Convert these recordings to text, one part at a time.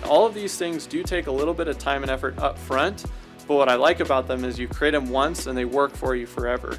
All of these things do take a little bit of time and effort up front, but what I like about them is you create them once and they work for you forever.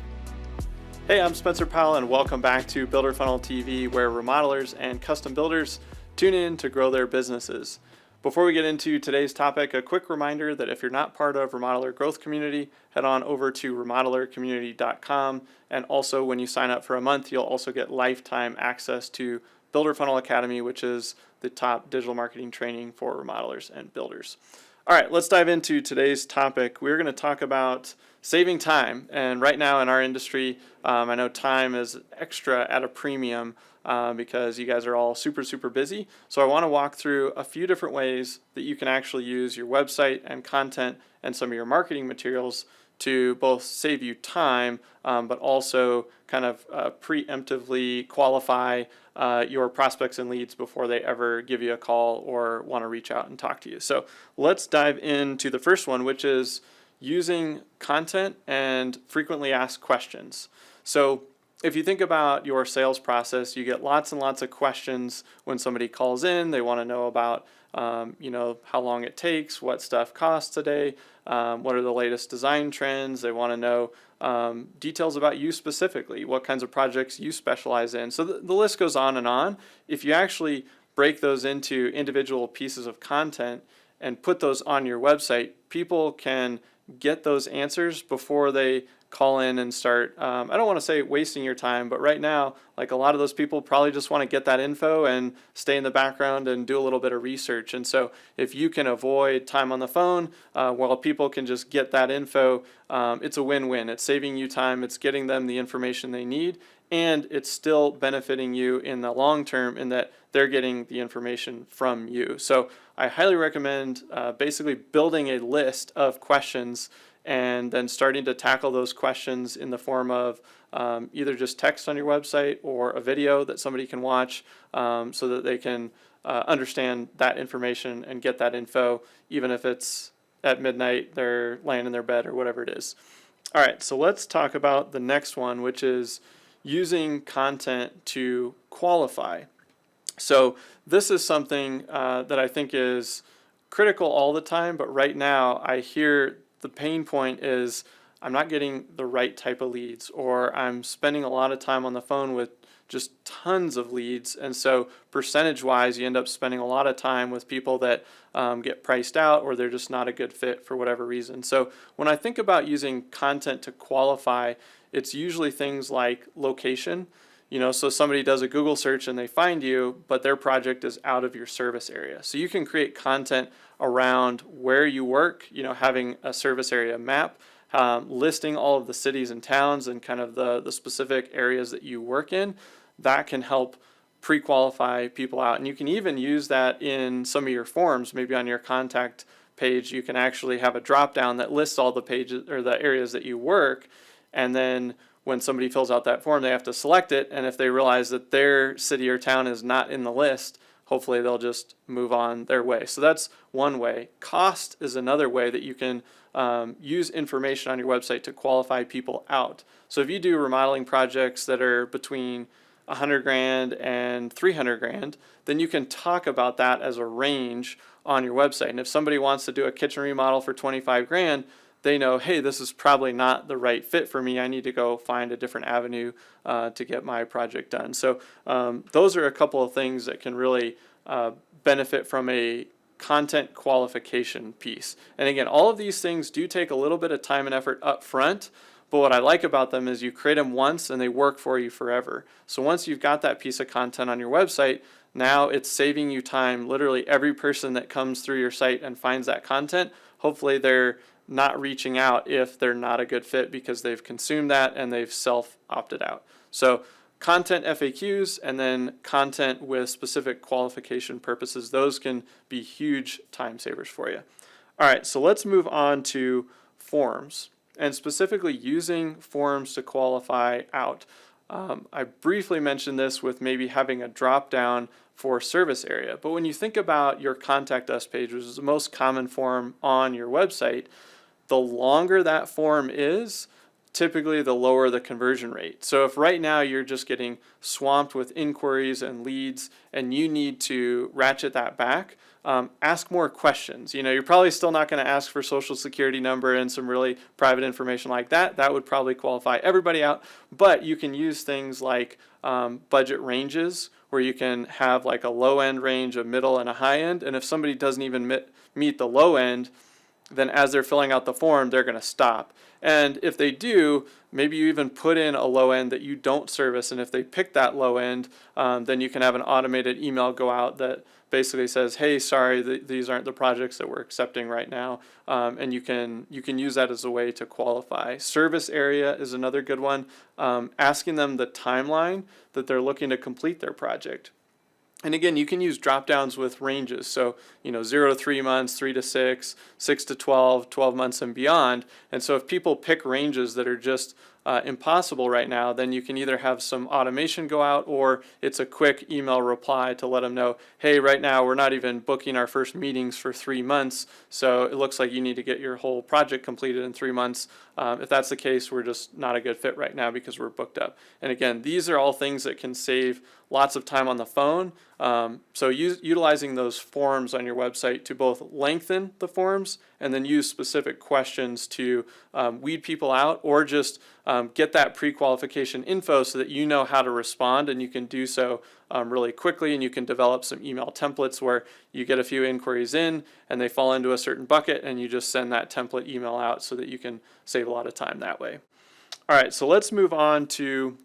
Hey, I'm Spencer Powell and welcome back to Builder Funnel TV, where remodelers and custom builders tune in to grow their businesses. Before we get into today's topic, a quick reminder that if you're not part of Remodeler Growth Community, head on over to remodelercommunity.com, and also when you sign up for a month, you'll also get lifetime access to Builder Funnel Academy, which is the top digital marketing training for remodelers and builders. All right, let's dive into today's topic. We're going to talk about saving time, and right now in our industry, I know time is extra at a premium because you guys are all super busy. So I want to walk through a few different ways that you can actually use your website and content and some of your marketing materials to both save you time, but also kind of preemptively qualify your prospects and leads before they ever give you a call or want to reach out and talk to you. So let's dive into the first one, which is using content and frequently asked questions. So if you think about your sales process, you get lots and lots of questions when somebody calls in. They want to know about how long it takes, what stuff costs today, what are the latest design trends. They want to know details about you specifically, what kinds of projects you specialize in. So the list goes on and on. If you actually break those into individual pieces of content and put those on your website, people can get those answers before they call in and start, I don't want to say wasting your time, but right now, like a lot of those people probably just want to get that info and stay in the background and do a little bit of research. And so if you can avoid time on the phone while people can just get that info, it's a win-win. It's saving you time, it's getting them the information they need, and it's still benefiting you in the long term in that they're getting the information from you. So I highly recommend basically building a list of questions and then starting to tackle those questions in the form of either just text on your website or a video that somebody can watch so that they can understand that information and get that info, even if it's at midnight, they're laying in their bed or whatever it is. All right, so let's talk about the next one, which is using content to qualify. So this is something that I think is critical all the time, but right now I hear the pain point is I'm not getting the right type of leads, or I'm spending a lot of time on the phone with just tons of leads. And so percentage-wise, you end up spending a lot of time with people that get priced out, or they're just not a good fit for whatever reason. So when I think about using content to qualify, it's usually things like location. So somebody does a Google search and they find you, but their project is out of your service area. So you can create content around where you work, having a service area map, listing all of the cities and towns and kind of the specific areas that you work in. That can help pre-qualify people out. And you can even use that in some of your forms. Maybe on your contact page, you can actually have a drop down that lists all the pages or the areas that you work. And then when somebody fills out that form, they have to select it. And if they realize that their city or town is not in the list, hopefully they'll just move on their way. So that's one way. Cost is another way that you can use information on your website to qualify people out. So if you do remodeling projects that are between $100,000 and $300,000, then you can talk about that as a range on your website. And if somebody wants to do a kitchen remodel for $25,000, they know, hey, this is probably not the right fit for me. I need to go find a different avenue to get my project done. So those are a couple of things that can really benefit from a content qualification piece. And again, all of these things do take a little bit of time and effort up front, but what I like about them is you create them once and they work for you forever. So once you've got that piece of content on your website, now it's saving you time. Literally every person that comes through your site and finds that content, hopefully they're not reaching out if they're not a good fit because they've consumed that and they've self-opted out. So content FAQs and then content with specific qualification purposes, those can be huge time savers for you. All right, so let's move on to forms, and specifically using forms to qualify out. I briefly mentioned this with maybe having a drop down for service area, but when you think about your contact us page, which is the most common form on your website, the longer that form is, typically the lower the conversion rate. So if right now you're just getting swamped with inquiries and leads and you need to ratchet that back, ask more questions. You're probably still not going to ask for social security number and some really private information like that. That would probably qualify everybody out. But you can use things like budget ranges, where you can have like a low end range, a middle, and a high end. And if somebody doesn't even meet the low end, then as they're filling out the form, they're going to stop. And if they do, maybe you even put in a low end that you don't service. And if they pick that low end, then you can have an automated email go out that basically says, hey, sorry, these aren't the projects that we're accepting right now. And you can use that as a way to qualify. Service area is another good one. Asking them the timeline that they're looking to complete their project. And again, you can use drop downs with ranges. So, 0 to 3 months, 3 to 6, 6 to 12, 12 months and beyond. And so if people pick ranges that are just impossible right now, then you can either have some automation go out, or it's a quick email reply to let them know, hey, right now we're not even booking our first meetings for 3 months. So it looks like you need to get your whole project completed in 3 months. If that's the case, we're just not a good fit right now because we're booked up. And again, these are all things that can save lots of time on the phone. So utilizing those forms on your website to both lengthen the forms and then use specific questions to weed people out, or just get that pre-qualification info so that you know how to respond, and you can do so really quickly. And you can develop some email templates where you get a few inquiries in and they fall into a certain bucket, and you just send that template email out so that you can save a lot of time that way. All right, so let's move on to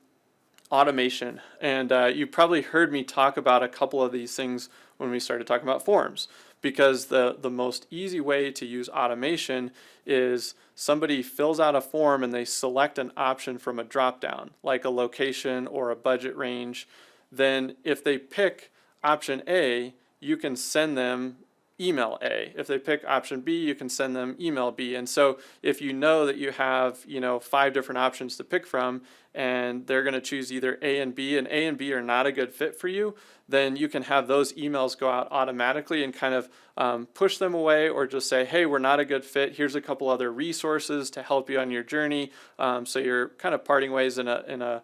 automation. And you probably heard me talk about a couple of these things when we started talking about forms, because the most easy way to use automation is somebody fills out a form and they select an option from a drop down, like a location or a budget range. Then if they pick option A, you can send them email A. If they pick option B, you can send them email B. And so if you know that you have 5 different options to pick from, and they're going to choose either A and B are not a good fit for you, then you can have those emails go out automatically and kind of push them away, or just say, hey, we're not a good fit. Here's a couple other resources to help you on your journey. So you're kind of parting ways in a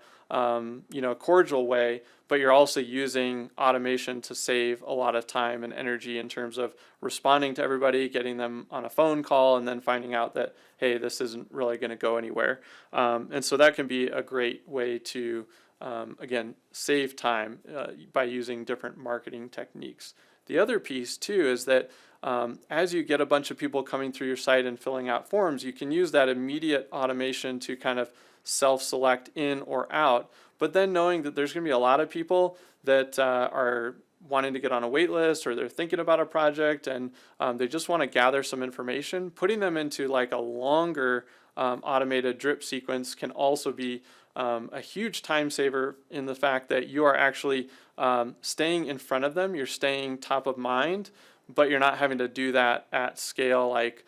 cordial way, but you're also using automation to save a lot of time and energy in terms of responding to everybody, getting them on a phone call, and then finding out that, hey, this isn't really going to go anywhere. And so that can be a great way to, again, save time by using different marketing techniques. The other piece too is that as you get a bunch of people coming through your site and filling out forms, you can use that immediate automation to kind of self-select in or out, but then knowing that there's going to be a lot of people that are wanting to get on a wait list, or they're thinking about a project and they just want to gather some information, putting them into like a longer automated drip sequence can also be a huge time saver, in the fact that you are actually staying in front of them, you're staying top of mind, but you're not having to do that at scale, like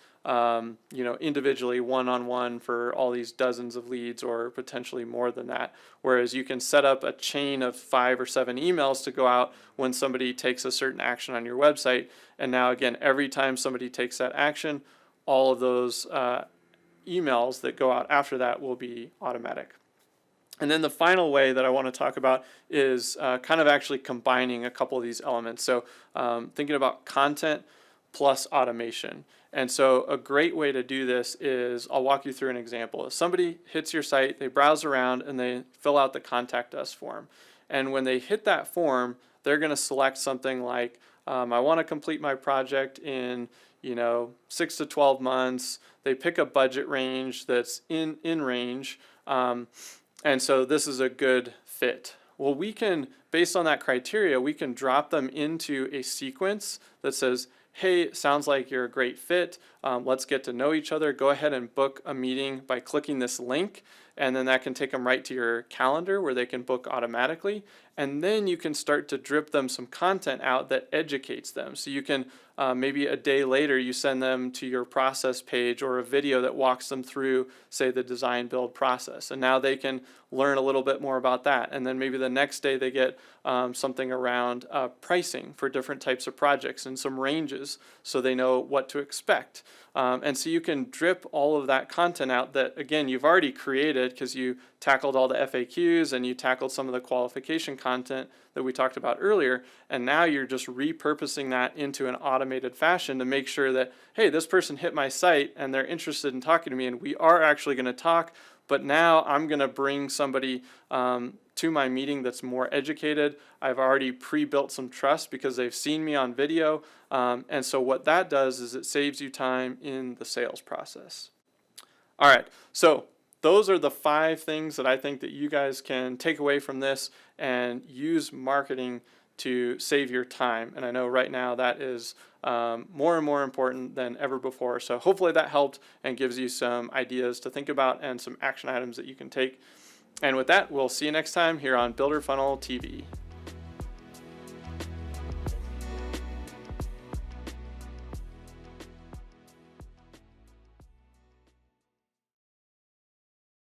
individually one-on-one for all these dozens of leads, or potentially more than that. Whereas you can set up a chain of 5 or 7 emails to go out when somebody takes a certain action on your website. And now again, every time somebody takes that action, all of those emails that go out after that will be automatic. And then the final way that I want to talk about is kind of actually combining a couple of these elements. So thinking about content plus automation. And so a great way to do this is, I'll walk you through an example. If somebody hits your site, they browse around and they fill out the Contact Us form. And when they hit that form, they're going to select something like, I want to complete my project in 6 to 12 months. They pick a budget range that's in range. And so this is a good fit. Well, we can, based on that criteria, we can drop them into a sequence that says, hey, sounds like you're a great fit. Let's get to know each other. Go ahead and book a meeting by clicking this link. And then that can take them right to your calendar where they can book automatically. And then you can start to drip them some content out that educates them. So you can, maybe a day later, you send them to your process page or a video that walks them through, say, the design build process. And now they can learn a little bit more about that. And then maybe the next day they get something around pricing for different types of projects and some ranges so they know what to expect. And so you can drip all of that content out that, again, you've already created because you tackled all the FAQs and you tackled some of the qualification content that we talked about earlier. And now you're just repurposing that into an automated fashion to make sure that, hey, this person hit my site and they're interested in talking to me and we are actually going to talk. But now I'm going to bring somebody to my meeting that's more educated. I've already pre-built some trust because they've seen me on video. And so what that does is it saves you time in the sales process. All right, so those are the 5 things that I think that you guys can take away from this and use marketing to save your time. And I know right now that is more and more important than ever before. So hopefully that helped and gives you some ideas to think about and some action items that you can take. And with that, we'll see you next time here on Builder Funnel TV.